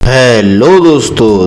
Hello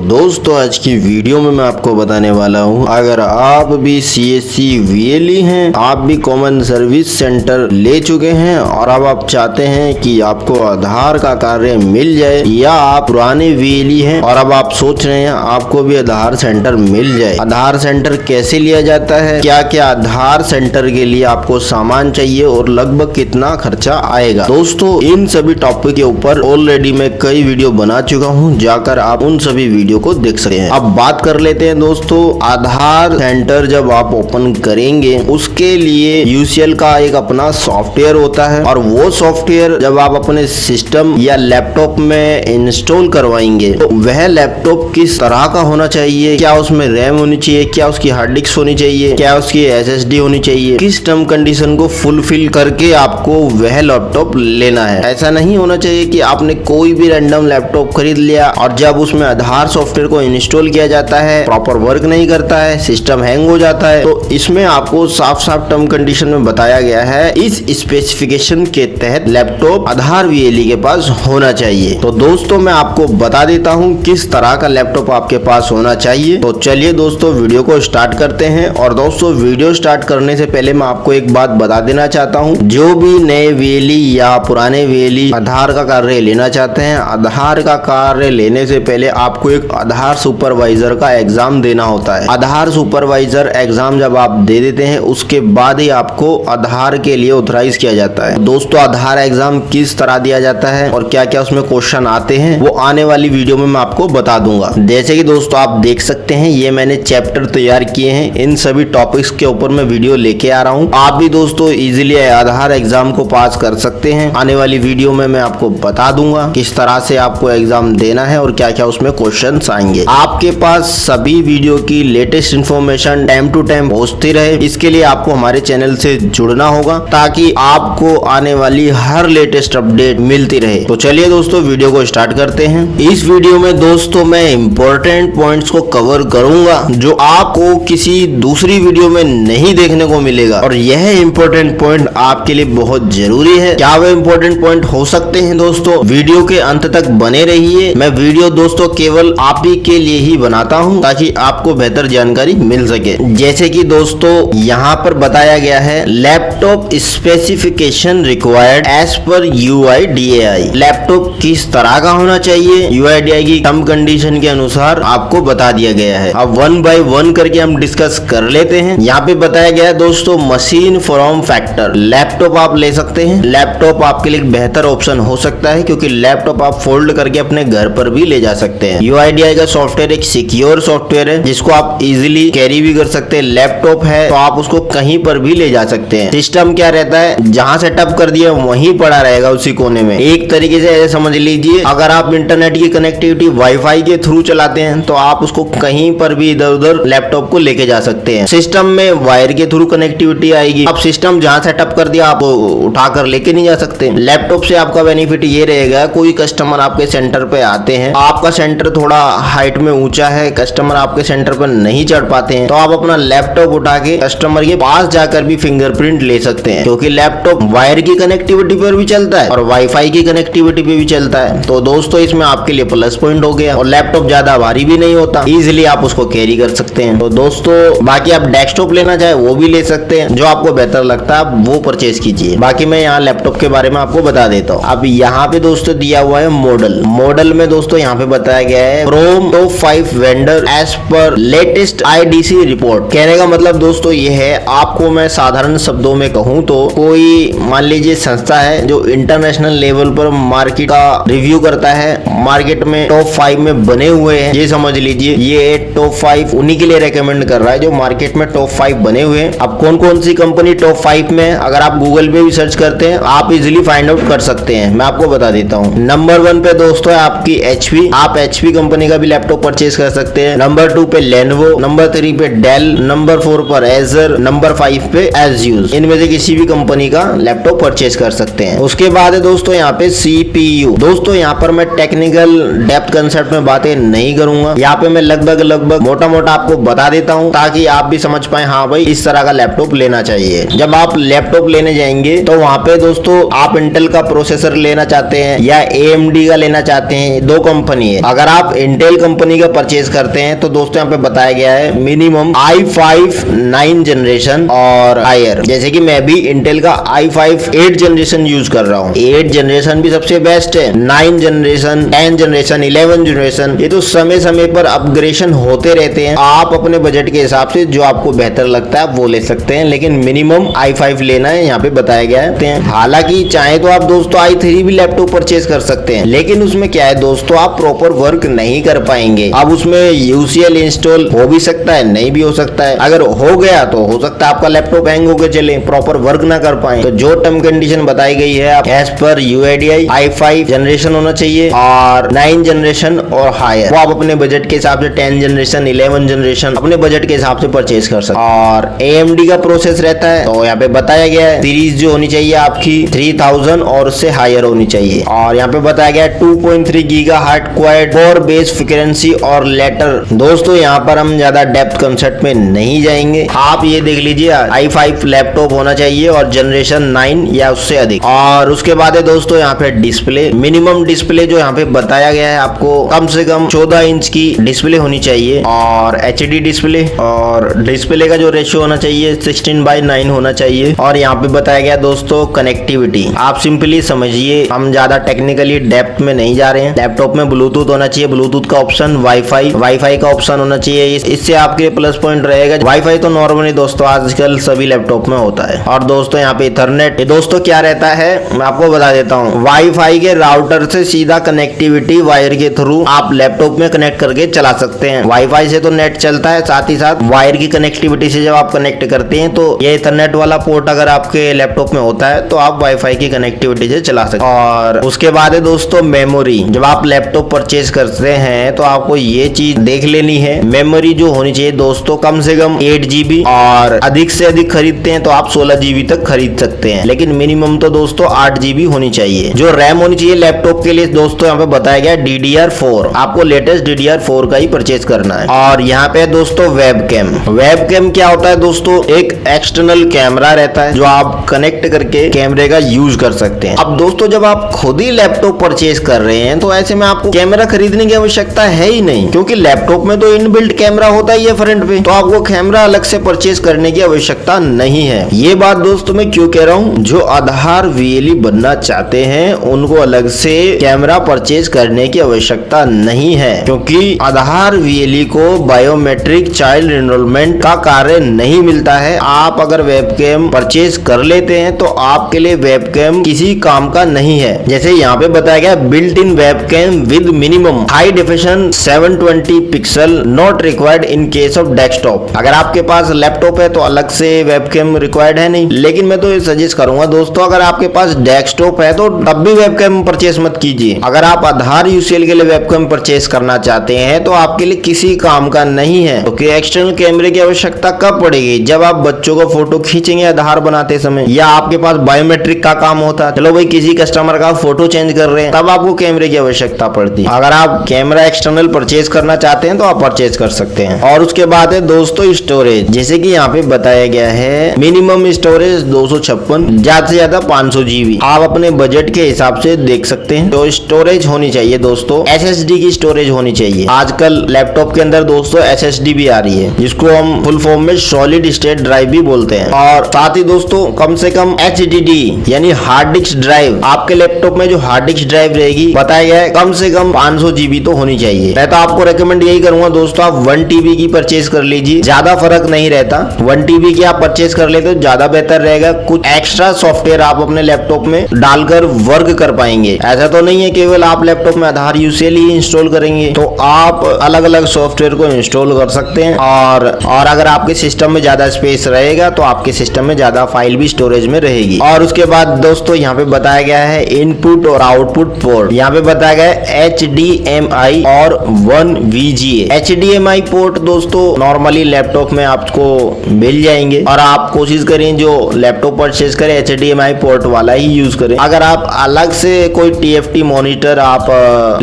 दोस्तों आज की वीडियो में मैं आपको बताने वाला हूं, अगर आप भी CSC VLE हैं, आप भी कॉमन सर्विस सेंटर ले चुके हैं और अब आप चाहते हैं कि आपको आधार का कार्य मिल जाए, या आप पुराने VLE हैं और अब आप सोच रहे हैं आपको भी आधार सेंटर मिल जाए। आधार सेंटर कैसे लिया जाता है, क्या क्या आधार सेंटर के लिए आपको सामान चाहिए और लगभग कितना खर्चा आएगा। दोस्तों इन सभी टॉपिक के ऊपर ऑलरेडी मैं कई वीडियो बना चुका हूँ, जाकर आप उन सभी वीडियो को देख सकते हैं। अब बात कर लेते हैं दोस्तों, आधार सेंटर जब आप ओपन करेंगे उसके लिए UCL का एक अपना सॉफ्टवेयर होता है, और वो सॉफ्टवेयर जब आप अपने सिस्टम या लैपटॉप में इंस्टॉल करवाएंगे तो वह लैपटॉप किस तरह का होना चाहिए, क्या उसमें रैम होनी चाहिए, क्या उसकी हार्ड डिस्क होनी चाहिए, क्या उसकी SSD होनी चाहिए, किस टर्म कंडीशन को फुलफिल करके आपको वह लैपटॉप लेना है। ऐसा नहीं होना चाहिए कि आपने कोई भी रैंडम लैपटॉप खरीद लिया और जब उसमें आधार सॉफ्टवेयर को इंस्टॉल किया जाता है प्रॉपर वर्क नहीं करता है, सिस्टम हैंग हो जाता है। तो इसमें आपको साफ साफ टर्म कंडीशन में बताया गया है इस स्पेसिफिकेशन के तहत लैपटॉप आधार VLE के पास होना चाहिए। तो दोस्तों मैं आपको बता देता हूँ किस तरह का लैपटॉप आपके पास होना चाहिए। तो चलिए दोस्तों वीडियो को स्टार्ट करते हैं। और दोस्तों वीडियो स्टार्ट करने से पहले मैं आपको एक बात बता देना चाहता हूँ, जो भी नए VLE या पुराने VLE आधार का कार्य लेना चाहते हैं, आधार का कार्य लेने से पहले आपको एक आधार सुपरवाइजर का एग्जाम देना होता है। आधार सुपरवाइजर एग्जाम जब आप दे देते हैं उसके बाद ही आपको आधार के लिए ऑथराइज किया जाता है। दोस्तों आधार एग्जाम किस तरह दिया जाता है और क्या क्या उसमें क्वेश्चन आते हैं वो आने वाली वीडियो में मैं आपको बता दूंगा। जैसे कि दोस्तों आप देख सकते हैं ये मैंने चैप्टर तैयार किए हैं, इन सभी टॉपिक्स के ऊपर मैं वीडियो लेके आ रहा हूँ। आप भी दोस्तों इजिली आधार एग्जाम को पास कर सकते हैं। आने वाली वीडियो में मैं आपको बता दूंगा किस तरह से आपको एग्जाम देना है और क्या क्या उसमें क्वेश्चंस आएंगे। आपके पास सभी वीडियो की latest information time to time पहुंचती रहे, इसके लिए आपको हमारे चैनल से जुड़ना होगा ताकि आपको आने वाली हर लेटेस्ट अपडेट मिलती रहे। तो चलिए दोस्तों वीडियो को स्टार्ट करते हैं। इस वीडियो में दोस्तों मैं इंपॉर्टेंट पॉइंट्स को कवर करूंगा जो आपको किसी दूसरी वीडियो में नहीं देखने को मिलेगा, और यह इंपॉर्टेंट पॉइंट आपके लिए बहुत जरूरी है। क्या वह इंपॉर्टेंट पॉइंट हो सकते हैं दोस्तों, वीडियो के अंत तक बने रहिए। मैं वीडियो दोस्तों केवल आप ही के लिए ही बनाता हूं ताकि आपको बेहतर जानकारी मिल सके। जैसे कि दोस्तों यहाँ पर बताया गया है, laptop specification required as per UIDAI। Laptop किस तरह का होना चाहिए UIDAI की टर्म कंडीशन के अनुसार आपको बता दिया गया है। अब 1 बाय 1 करके हम डिस्कस कर लेते हैं। यहाँ पे बताया गया है दोस्तों, मशीन फॉर्म फैक्टर। लैपटॉप आप ले सकते हैं, लैपटॉप आपके लिए बेहतर ऑप्शन हो सकता है क्योंकि लैपटॉप आप फोल्ड करके अपने घर पर भी ले जा सकते हैं। UIDAI का सॉफ्टवेयर एक सिक्योर सॉफ्टवेयर है जिसको आप इजीली कैरी भी कर सकते हैं। लैपटॉप है तो आप उसको कहीं पर भी ले जा सकते हैं। सिस्टम क्या रहता है, जहां सेटअप कर दिया वहीं पड़ा रहेगा उसी कोने में। एक तरीके से ऐसे समझ लीजिए, अगर आप इंटरनेट की कनेक्टिविटी वाईफाई के थ्रू चलाते हैं तो आप उसको कहीं पर भी इधर उधर लैपटॉप को लेके जा सकते हैं। सिस्टम में वायर के थ्रू कनेक्टिविटी आएगी। अब सिस्टम जहां सेटअप कर दिया आप उठाकर लेके नहीं जा सकते। लैपटॉप से आपका बेनिफिट ये रहेगा, कोई कस्टमर आपके सेंटर पे आते हैं, आपका सेंटर थोड़ा हाइट में ऊंचा है, कस्टमर आपके सेंटर पर नहीं चढ़ पाते हैं, तो आप अपना लैपटॉप उठा के कस्टमर के पास जाकर भी फिंगरप्रिंट ले सकते हैं, क्योंकि लैपटॉप वायर की कनेक्टिविटी पर भी चलता है और वाईफाई की कनेक्टिविटी पे भी चलता है। तो दोस्तों इसमें आपके लिए प्लस पॉइंट हो गया, और लैपटॉप ज्यादा भारी भी नहीं होता, इजिली आप उसको कैरी कर सकते हैं। तो दोस्तों बाकी आप डेस्कटॉप लेना चाहे वो भी ले सकते हैं, जो आपको बेहतर लगता है आप वो परचेज कीजिए। बाकी मैं यहाँ लैपटॉप के बारे में आपको बता देता हूँ। अब यहाँ पे दोस्तों दिया हुआ है मॉडल में दोस्तों यहाँ पे बताया गया है from top 5 vendor as per latest IDC report. कहने का मतलब दोस्तों ये है, आपको मैं साधारण शब्दों में कहूँ तो कोई मान लीजिए संस्था है जो इंटरनेशनल लेवल पर मार्केट का रिव्यू करता है, मार्केट में टॉप 5 में बने हुए हैं, ये समझ लीजिए ये टॉप 5 उन्हीं के लिए रेकमेंड कर रहा है जो मार्केट में टॉप 5 बने हुए हैं। अब कौन कौन सी कंपनी टॉप 5 में, अगर आप गूगल पे भी सर्च करते हैं आप इजिली फाइंड आउट कर सकते हैं। मैं आपको बता देता हूँ। नंबर 1 पे दोस्तों है आपकी HP। आप HP कंपनी का भी लैपटॉप परचेज कर सकते हैं। नंबर 2 पे Lenovo, नंबर 3 पे Dell, नंबर 4 पर Acer, नंबर 5 पे ASUS। इनमें से किसी भी कंपनी का लैपटॉप परचेज कर सकते हैं। उसके बाद है दोस्तों यहाँ पे CPU। दोस्तों यहाँ पर मैं टेक्निकल डेप्थ कंसेप्ट में बातें नहीं करूंगा, यहाँ पे मैं लगभग मोटा मोटा आपको बता देता हूँ ताकि आप भी समझ पाए, हाँ भाई इस तरह का लैपटॉप लेना चाहिए। जब आप लैपटॉप लेने जाएंगे तो वहाँ पे दोस्तों आप इंटेल का प्रोसेसर लेना चाहते हैं या AMD का लेना चाहते हैं, दो कंपनी है। अगर आप इंटेल कंपनी का परचेज करते हैं तो दोस्तों यहाँ पे बताया गया है मिनिमम i5 9 जनरेशन और हायर। जैसे कि मैं भी इंटेल का i5 8 जनरेशन यूज कर रहा हूँ। 8 जनरेशन भी सबसे बेस्ट है, 9 जनरेशन, 10 जनरेशन, 11 जनरेशन, ये तो समय समय पर अपग्रेडेशन होते रहते हैं। आप अपने बजट के हिसाब से जो आपको बेहतर लगता है आप वो ले सकते हैं, लेकिन मिनिमम i5 लेना है, यहाँ पे बताया गया है। हालांकि चाहे तो आप दोस्तों i3 भी लैपटॉप परचेज कर सकते हैं, लेकिन उसमें क्या है दोस्तों, आप प्रॉपर वर्क नहीं कर पाएंगे। अब उसमें UCL इंस्टॉल हो भी सकता है, नहीं भी हो सकता है। अगर हो गया तो हो सकता है आपका लैपटॉप हैंग होकर चले, प्रॉपर वर्क ना कर पाए। तो जो टर्म कंडीशन बताई गई है as per UIDAI i5 generation होना चाहिए और 9 जनरेशन और हायर। वो आप अपने बजट के हिसाब से 10 जनरेशन, 11 जनरेशन अपने बजट के हिसाब से परचेज कर सकते हैं। और AMD का प्रोसेस रहता है, तो यहाँ पे बताया गया है सीरीज जो होनी चाहिए आपकी 3000 और उससे हायर होनी चाहिए। और यहाँ पे बताया गया है 2.3 gigahertz quad core base frequency और लेटर। दोस्तों यहाँ पर हम ज्यादा डेप्थ कंसेप्ट में नहीं जाएंगे, आप ये देख लीजिए i5 लैपटॉप होना चाहिए और जनरेशन 9 या उससे अधिक। और उसके बाद है दोस्तों यहाँ पे डिस्प्ले, मिनिमम डिस्प्ले जो यहाँ पे बताया गया है आपको कम से कम 14 इंच की डिस्प्ले होनी चाहिए और HD डिस्प्ले, और डिस्प्ले का जो रेशियो होना चाहिए 16:9 होना चाहिए। और यहाँ पे बताया गया दोस्तों कनेक्टिविटी, आप सिंपली समझिए, हम ज्यादा टेक्निकली डेप्थ में नहीं जा रहे हैं। लैपटॉप में ब्लूटूथ होना चाहिए, ब्लूटूथ का ऑप्शन, वाईफाई का ऑप्शन होना चाहिए, इससे आपके प्लस पॉइंट रहेगा। वाईफाई तो नॉर्मली दोस्तों आजकल सभी लैपटॉप में होता है। और दोस्तों यहाँ पे इथरनेट, ये दोस्तों क्या रहता है मैं आपको बता देता हूँ। वाईफाई के राउटर से सीधा कनेक्टिविटी वायर के थ्रू आप लैपटॉप में कनेक्ट करके चला सकते हैं। वाईफाई से तो नेट चलता है, साथ ही साथ वायर की कनेक्टिविटी से जब आप कनेक्ट करते हैं तो ये इथरनेट वाला पोर्ट अगर आपके लैपटॉप में होता है तो आप वाईफाई की कनेक्टिविटी से चला सकते हैं। और उसके बाद है दोस्तों मेमोरी, जब आप लैपटॉप परचेज करते हैं तो आपको ये चीज देख लेनी है, मेमोरी जो होनी चाहिए दोस्तों कम से कम 8 GB, और अधिक से अधिक खरीदते हैं तो आप 16 GB तक खरीद सकते हैं, लेकिन मिनिमम तो दोस्तों 8 GB होनी चाहिए। जो रैम होनी चाहिए लैपटॉप के लिए दोस्तों यहाँ पे बताया गया DDR4, आपको लेटेस्ट DDR4 का ही परचेज करना है। और यहाँ पे दोस्तों वेबकैम क्या होता है दोस्तों, एक एक्सटर्नल कैमरा रहता है जो आप कनेक्ट करके कैमरे का यूज कर सकते हैं। अब दोस्तों जब आप खुद ही लैपटॉप परचेज कर रहे हैं तो ऐसे में आपको कैमरा खरीदने की आवश्यकता है ही नहीं, क्योंकि लैपटॉप में तो इनबिल्ट कैमरा होता ही है फ्रंट पे, तो आपको कैमरा अलग से परचेज करने की आवश्यकता नहीं है। ये बात दोस्तों मैं क्यों कह रहा हूँ, जो आधार VLE बनना चाहते हैं उनको अलग से कैमरा परचेज करने की आवश्यकता नहीं है, क्योंकि आधार VLE को बायोमेट्रिक चाइल्ड एनरोलमेंट का कार्य नहीं मिलता है। आप अगर वेबकैम परचेज कर लेते हैं तो आपके लिए वेबकैम किसी काम का नहीं है। जैसे यहाँ पे बताया गया built in webcam with minimum high definition 720 pixel not required in case of desktop. अगर आपके पास लैपटॉप है तो अलग से वेबकैम रिक्वायर्ड है नहीं, लेकिन मैं तो ये सजेस्ट करूंगा दोस्तों अगर आपके पास डेस्कटॉप है तो तब भी वेबकैम परचेज मत कीजिए। अगर आप आधार UCL के लिए वेबकैम परचेज करना चाहते हैं तो आपके लिए किसी काम का नहीं है, क्योंकि एक्सटर्नल कैमरे की आवश्यकता कब पड़ेगी, जब आप बच्चों को फोटो खींचेंगे आधार बनाते समय, या आपके पास बायोमेट्रिक का काम होता है, चलो भाई किसी कस्टमर का फोटो चेंज कर रहे हैं, तब आपको कैमरे की आवश्यकता पड़ती है। अगर आप कैमरा एक्सटर्नल परचेज करना चाहते हैं तो आप परचेज कर सकते हैं। और उसके बाद है दोस्तों स्टोरेज, जैसे कि यहाँ पे बताया गया है मिनिमम स्टोरेज 256, ज्यादा से ज्यादा 500 GB, आप अपने बजट के हिसाब से देख सकते हैं। तो स्टोरेज होनी चाहिए दोस्तों SSD की स्टोरेज होनी चाहिए। आजकल लैपटॉप के अंदर दोस्तों SSD भी आ रही है, जिसको हम फुल फॉर्म में सॉलिड स्टेट ड्राइव भी बोलते हैं। और साथ ही दोस्तों कम से कम HDD यानी हार्ड डिस्क ड्राइव, आपके लैपटॉप में जो हार्ड डिस्क ड्राइव रहेगी बताया गया है कम से कम 500 GB तो होनी चाहिए। मैं तो आपको रेकमेंड यही करूंगा दोस्तों आप 1 TB की परचेज कर लीजिए, ज्यादा फर्क नहीं रहता। 1 TB की आप परचेज कर लेते तो ज्यादा बेहतर रहेगा, कुछ एक्स्ट्रा सॉफ्टवेयर आप अपने लैपटॉप में डालकर वर्क कर पाएंगे। ऐसा तो नहीं है केवल आप लैपटॉप में आधार UCL ही इंस्टॉल करेंगे, तो आप अलग अलग सॉफ्टवेयर को इंस्टॉल कर सकते हैं। और अगर आपके सिस्टम में ज्यादा स्पेस रहेगा तो आपके सिस्टम में ज्यादा फाइल भी स्टोरेज में रहेगी। और उसके बाद दोस्तों यहाँ पे बताया गया है इनपुट और आउटपुट पोर्ट, यहाँ पे बताया गया है HDMI और 1 VGA। HDMI पोर्ट दोस्तों नॉर्मली लैपटॉप में आपको मिल जाएंगे, और आप कोशिश करें जो लैपटॉप परचेज करें HDMI पोर्ट वाला ही यूज करें। अगर आप अलग से कोई TFT मॉनिटर आप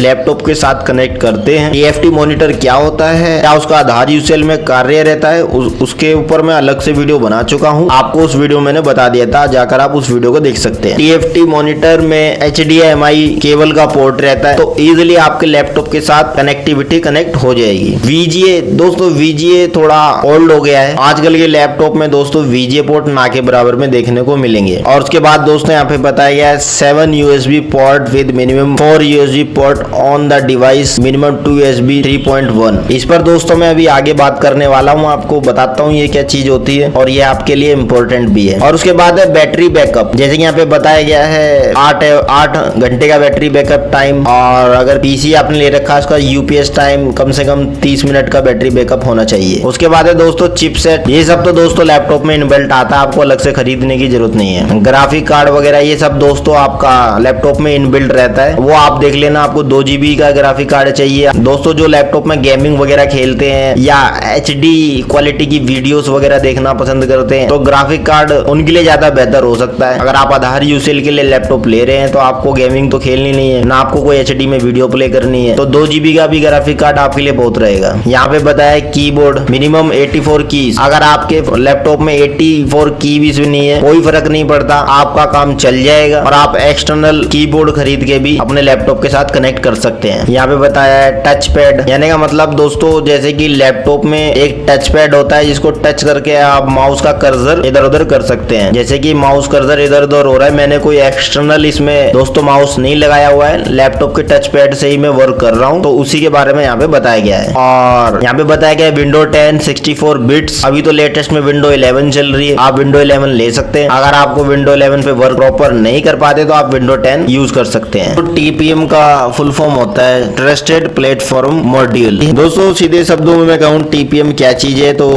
लैपटॉप के साथ कनेक्ट करते हैं, TFT मॉनिटर क्या होता है, क्या उसका आधार UCL में कार्य रहता है, उसके ऊपर मैं अलग से वीडियो बना चुका हूँ, आपको उस वीडियो मैंने बता दिया था, जाकर आप उस वीडियो को देख सकते हैं। TFT मॉनिटर में HDMI केबल का पोर्ट रहता है, तो इजीली आपके लैपटॉप के साथ कनेक्टिविटी कनेक्ट हो जाएगी। VGA दोस्तों, VGA थोड़ा ओल्ड हो गया है आजकल के लैपटॉप में दोस्तों। VGA पोर्ट ना के बराबर में देखने को मिलेंगे। और उसके बाद दोस्तों यहाँ पे बताया गया है 7 USB port with minimum 4 USB port on the device, minimum 2 USB 3.1। इस पर दोस्तों मैं अभी आगे बात करने वाला हूँ, आपको बताता हूँ ये क्या चीज होती है और ये आपके लिए इंपॉर्टेंट भी है। और उसके बाद है बैटरी बैकअप, जैसे कि यहाँ पे बताया गया है 8 घंटे का बैटरी बैकअप टाइम। और अगर पीसी आपने ले रखा है उसका UPS टाइम कम से कम 30 मिनट का बैटरी बैकअप होना चाहिए। उसके बाद है दोस्तों चिपसेट, ये सब तो दोस्तों लैपटॉप में इनबिल्ट आता है, आपको अलग से खरीदने की जरूरत नहीं है। ग्राफिक कार्ड वगैरह ये सब दोस्तों आपका लैपटॉप में इनबिल्ट रहता है, वो आप देख लेना। आपको 2 GB का ग्राफिक कार्ड चाहिए दोस्तों, जो लैपटॉप में गेमिंग वगैरह खेलते हैं या HD क्वालिटी की वीडियोस वगैरह देखना पसंद करते हैं, तो ग्राफिक कार्ड उनके लिए ज्यादा बेहतर हो सकता है। अगर आप आधार यूसेज के लिए लैपटॉप ले रहे हैं तो आपको गेमिंग तो खेलनी नहीं है, ना आपको कोई HD में वीडियो प्ले करनी है, तो 2 GB का भी ग्राफिक कार्ड आपके लिए बहुत रहेगा। यहाँ पे बताया कीबोर्ड मिनिमम 84 कीज, अगर आपके लैपटॉप में 84 की भी नहीं है कोई फर्क नहीं पड़ता, आपका काम चल जाएगा और आप एक्सटर्नल कीबोर्ड खरीद के भी अपने लैपटॉप के साथ कनेक्ट कर सकते हैं। यहाँ पे बताया है टच पैड, यानी का मतलब दोस्तों जैसे कि लैपटॉप में एक टच पैड होता है जिसको टच करके आप माउस का कर्सर इधर उधर कर सकते हैं। जैसे कि माउस कर्सर इधर उधर हो रहा है, मैंने कोई एक्सटर्नल इसमें दोस्तों माउस नहीं लगाया हुआ है, लैपटॉप के टच पैड से ही मैं वर्क कर रहा हूँ, तो उसी के बारे में यहाँ पे बताया गया है। और यहाँ पे बताया गया है विंडो 10 64 बिट्स, अभी तो लेटेस्ट में विंडो 11 चल रही है, आप विंडो 11 ले सकते हैं। अगर आपको विंडो 11 पे वर्क प्रॉपर नहीं कर पाते तो आप विंडो 10 यूज कर सकते हैं। तो TPM का फुल फॉर्म होता है ट्रस्टेड प्लेटफॉर्म मॉड्यूल। दोस्तों सीधे शब्दों में मैं कहूँ TPM क्या चीज है, तो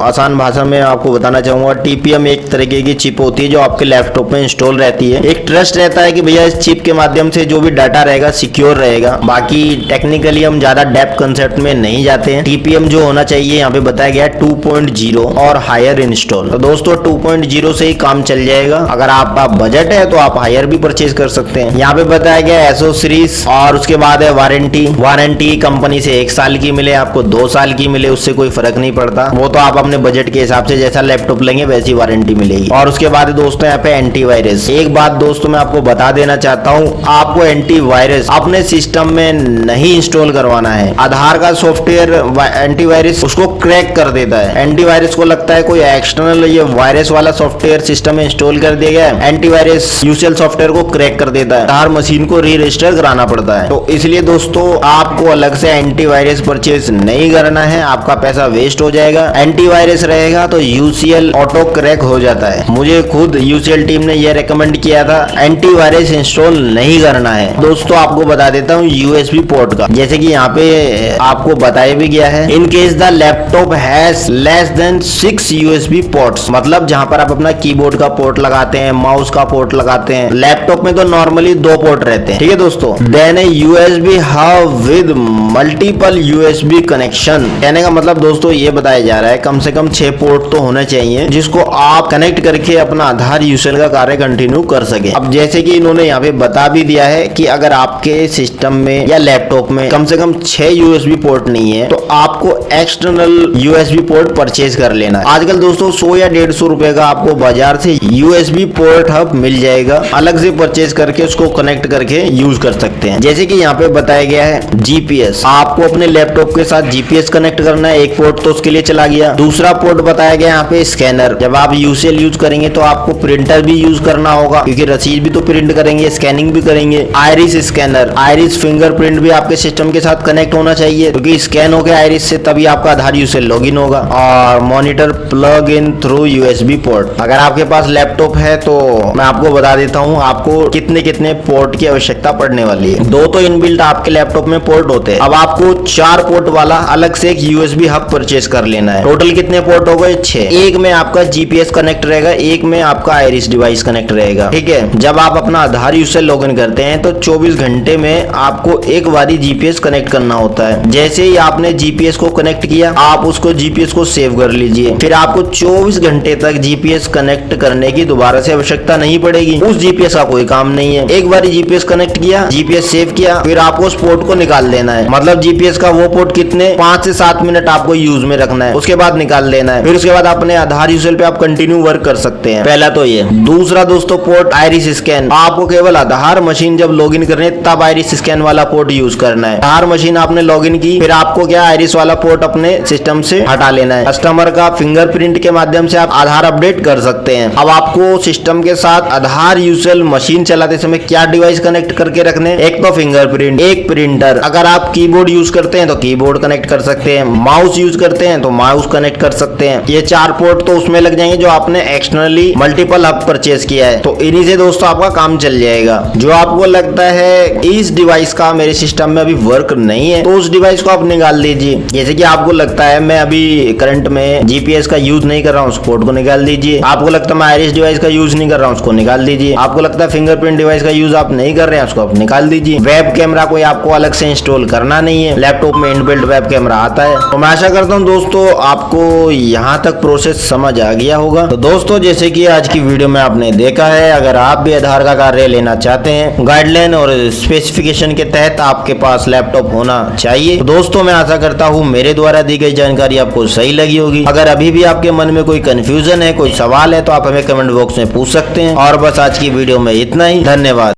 आसान भाषा में आपको बताना चाहूंगा। TPM एक तरीके की चिप होती है जो आपके लैपटॉप में इंस्टॉल रहती है। एक ट्रस्ट रहता है कि भैया इस चिप के माध्यम से जो भी डाटा रहेगा सिक्योर रहेगा। बाकी टेक्निकली हम ज्यादा डेप्थ कंसेप्ट में नहीं जाते हैं। TPM जो होना चाहिए यहाँ पे बताया गया है 2.0 और हायर इंस्टॉल। तो दोस्तों 2.0 से ही काम चल जाएगा। अगर आपका बजट है तो आप हायर भी परचेज कर सकते हैं। यहाँ पे बताया गया एसोसीरीज और उसके बाद है वारंटी कंपनी से 1 साल की मिले, आपको 2 साल की मिले, उससे कोई फर्क नहीं पड़ता, वो तो आप अपने बजट के हिसाब से जैसा लैपटॉप लेंगे वैसी वारंटी मिलेगी। और उसके बाद दोस्तों यहाँ पे एंटीवायरस, एक बात दोस्तों मैं आपको बता देना चाहता हूँ, आपको एंटीवायरस अपने सिस्टम में नहीं इंस्टॉल करवाना है। आधार का सॉफ्टवेयर एंटीवायरस उसको क्रैक कर देता है। एंटीवायरस को लगता है कोई एक्सटर्नल ये वायरस वाला सॉफ्टवेयर सिस्टम में इंस्टॉल कर दिया गया है, एंटीवायरस यूसीएल सॉफ्टवेयर को क्रैक कर देता है, हर मशीन को री रजिस्टर कराना पड़ता है। तो इसलिए दोस्तों आपको अलग से एंटीवायरस परचेज नहीं करना है, आपका पैसा वेस्ट हो जाएगा। एंटीवायरस रहेगा तो यूसीएल ऑटो क्रैक हो जाता है। मुझे खुद यूसीएल टीम ने यह रेकमेंड किया था एंटीवायरस इंस्टॉल नहीं करना है। दोस्तों आपको बता देता हूँ USB पोर्ट का, जैसे कि यहाँ पे आपको बताया भी गया है, in case the laptop has less than 6 USB ports, मतलब जहाँ पर आप अपना कीबोर्ड का पोर्ट लगाते हैं, माउस का पोर्ट लगाते हैं, लैपटॉप में तो नॉर्मली 2 पोर्ट रहते हैं, ठीक है दोस्तों। Then a USB hub with multiple USB connection, कहने का मतलब दोस्तों ये बताया जा रहा है कम से कम 6 पोर्ट तो होने चाहिए जिसको आप कनेक्ट करके अपना आधार यूसेज का कार्य कंटिन्यू कर सके। अब जैसे कि इन्होंने यहाँ पे बता भी दिया है कि अगर आपके सिस्टम में या लैपटॉप में कम से कम 6 USB पोर्ट नहीं है तो आपको एक्सटर्नल USB पोर्ट परचेज कर लेना है। आजकल दोस्तों 100 या 150 रुपए का आपको बाजार से USB पोर्ट हब मिल जाएगा, अलग से परचेज करके उसको कनेक्ट करके यूज कर सकते हैं। जैसे कि यहाँ पे बताया गया है GPS, आपको अपने लैपटॉप के साथ GPS कनेक्ट करना है, एक पोर्ट तो उसके लिए चला गया। दूसरा पोर्ट बताया गया यहाँ पे स्कैनर, जब आप यूसीएल यूज करेंगे तो आपको प्रिंटर भी यूज करना होगा क्योंकि रसीद भी तो प्रिंट करेंगे, स्कैनिंग भी करेंगे। आइरिस स्कैनर, आइरिस फिंगरप्रिंट भी आपके सिस्टम के साथ कनेक्ट होना चाहिए क्योंकि स्कैन हो गया आइरिस से तभी आपका आधार यूसेज लॉगिन होगा। और monitor plug in through USB port, अगर आपके पास लैपटॉप है तो मैं आपको बता देता हूँ आपको कितने कितने पोर्ट की आवश्यकता पड़ने वाली है। 2 तो इनबिल्ट आपके लैपटॉप में पोर्ट होते हैं, अब आपको 4 पोर्ट वाला अलग से एक USB हब परचेज कर लेना है। टोटल कितने पोर्ट हो गए? 6। एक में आपका GPS कनेक्ट रहेगा, एक में आपका आइरिस डिवाइस कनेक्ट रहेगा, ठीक है। जब आप अपना आधार यूसेज लॉगिन करते हैं तो 24 घंटे में आपको एक बारी GPS कनेक्ट करना होता है। जैसे ही आपने जीपीएस को कनेक्ट किया, आप उसको जीपीएस को सेव कर लीजिए। फिर आपको 24 घंटे तक जीपीएस कनेक्ट करने की दोबारा से आवश्यकता नहीं पड़ेगी। उस जीपीएस का कोई काम नहीं है। एक बार जीपीएस कनेक्ट किया, जीपीएस सेव किया, फिर आपको उस पोर्ट को निकाल देना है। मतलब जीपीएस का वो पोर्ट कितने 5 से 7 मिनट आपको यूज में रखना है, उसके बाद निकाल देना है। फिर उसके बाद अपने आधार यूजर पे आप कंटिन्यू वर्क कर सकते हैं। पहला तो ये। दूसरा दोस्तों पोर्ट आइरिस स्कैन। आपको केवल आधार मशीन जब लॉगिन करनी है तब आइरिस स्कैन वाला पोर्ट यूज करना है। आधार मशीन आपने लॉगिन की, फिर आपको क्या आइरिस वाला पोर्ट अपने सिस्टम से हटा लेना है। कस्टमर का फिंगरप्रिंट के माध्यम से आप आधार अपडेट कर सकते हैं। अब आपको सिस्टम के साथ आधार यूजर मशीन चलाते समय क्या डिवाइस कनेक्ट करके रखने, एक तो फिंगरप्रिंट, एक प्रिंटर। अगर आप कीबोर्ड यूज करते हैं तो कीबोर्ड कनेक्ट कर सकते हैं, माउस यूज करते हैं तो माउस कनेक्ट कर सकते हैं। ये 4 पोर्ट तो उसमें लग जाएंगे जो आपने एक्सटर्नली मल्टीपल हब परचेज किया है, तो इन्हीं से दोस्तों आपका काम चल जाएगा। जो आपको लगता है इस डिवाइस का मेरे सिस्टम में अभी वर्क नहीं है, तो उस डिवाइस को आप निकाल दीजिए। जैसे कि आपको लगता है मैं अभी करंट में जीपीएस का यूज नहीं कर रहा हूँ, उस पोर्ट को निकाल दीजिए। आपको लगता है मैं आइरिस डिवाइस का यूज नहीं कर रहा हूँ, उसको निकाल दीजिए। आपको लगता है फिंगरप्रिंट डिवाइस का यूज आप नहीं कर रहे हैं, उसको आप निकाल दीजिए। वेब कैमरा कोई आपको अलग से इंस्टॉल करना नहीं है, लैपटॉप में इनबिल्ट वेब कैमरा आता है। तो मैं आशा करता हूँ दोस्तों आपको यहाँ तक प्रोसेस समझ आ गया होगा। तो दोस्तों जैसे कि आज की वीडियो में आपने देखा है, अगर आप भी आधार का कार्य लेना चाहते हैं, गाइडलाइन और स्पेसिफिकेशन के तहत आपके पास लैपटॉप होना चाहिए। तो दोस्तों मैं आशा करता हूँ मेरे द्वारा दी गई जानकारी आपको सही लगी होगी। अगर अभी भी आपके मन में कोई कंफ्यूजन है, कोई सवाल है, तो आप हमें कमेंट बॉक्स में पूछ सकते हैं। और बस आज की वीडियो में इतना ही। धन्यवाद।